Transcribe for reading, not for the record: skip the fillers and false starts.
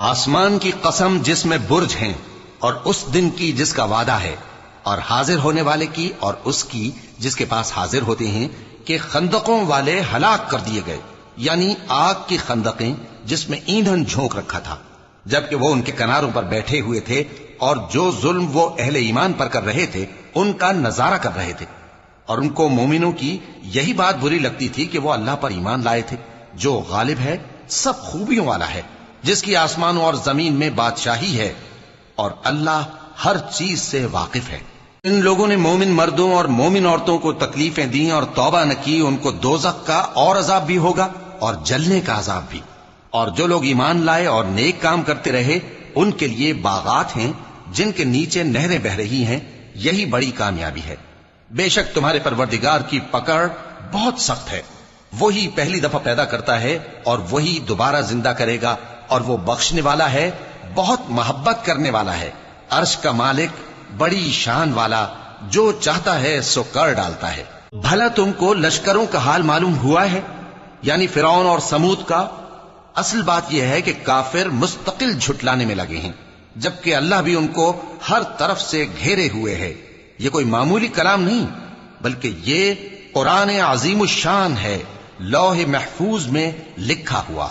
آسمان کی قسم جس میں برج ہیں اور اس دن کی جس کا وعدہ ہے، اور حاضر ہونے والے کی اور اس کی جس کے پاس حاضر ہوتے ہیں، کہ خندقوں والے ہلاک کر دیے گئے، یعنی آگ کی خندقیں جس میں ایندھن جھونک رکھا تھا، جبکہ وہ ان کے کناروں پر بیٹھے ہوئے تھے اور جو ظلم وہ اہل ایمان پر کر رہے تھے ان کا نظارہ کر رہے تھے، اور ان کو مومنوں کی یہی بات بری لگتی تھی کہ وہ اللہ پر ایمان لائے تھے جو غالب ہے، سب خوبیوں والا ہے، جس کی آسمانوں اور زمین میں بادشاہی ہے، اور اللہ ہر چیز سے واقف ہے۔ ان لوگوں نے مومن مردوں اور مومن عورتوں کو تکلیفیں دیں اور توبہ نہ کی، ان کو دوزخ کا اور عذاب بھی ہوگا اور جلنے کا عذاب بھی، اور جو لوگ ایمان لائے اور نیک کام کرتے رہے ان کے لیے باغات ہیں جن کے نیچے نہریں بہ رہی ہیں، یہی بڑی کامیابی ہے۔ بے شک تمہارے پروردگار کی پکڑ بہت سخت ہے، وہی پہلی دفعہ پیدا کرتا ہے اور وہی دوبارہ زندہ کرے گا، اور وہ بخشنے والا ہے، بہت محبت کرنے والا ہے، عرش کا مالک، بڑی شان والا، جو چاہتا ہے سو کر ڈالتا ہے۔ بھلا تم کو لشکروں کا حال معلوم ہوا ہے، یعنی فرعون اور سمود کا؟ اصل بات یہ ہے کہ کافر مستقل جھٹلانے میں لگے ہیں، جبکہ اللہ بھی ان کو ہر طرف سے گھیرے ہوئے ہے۔ یہ کوئی معمولی کلام نہیں، بلکہ یہ قرآن عظیم الشان ہے، لوح محفوظ میں لکھا ہوا۔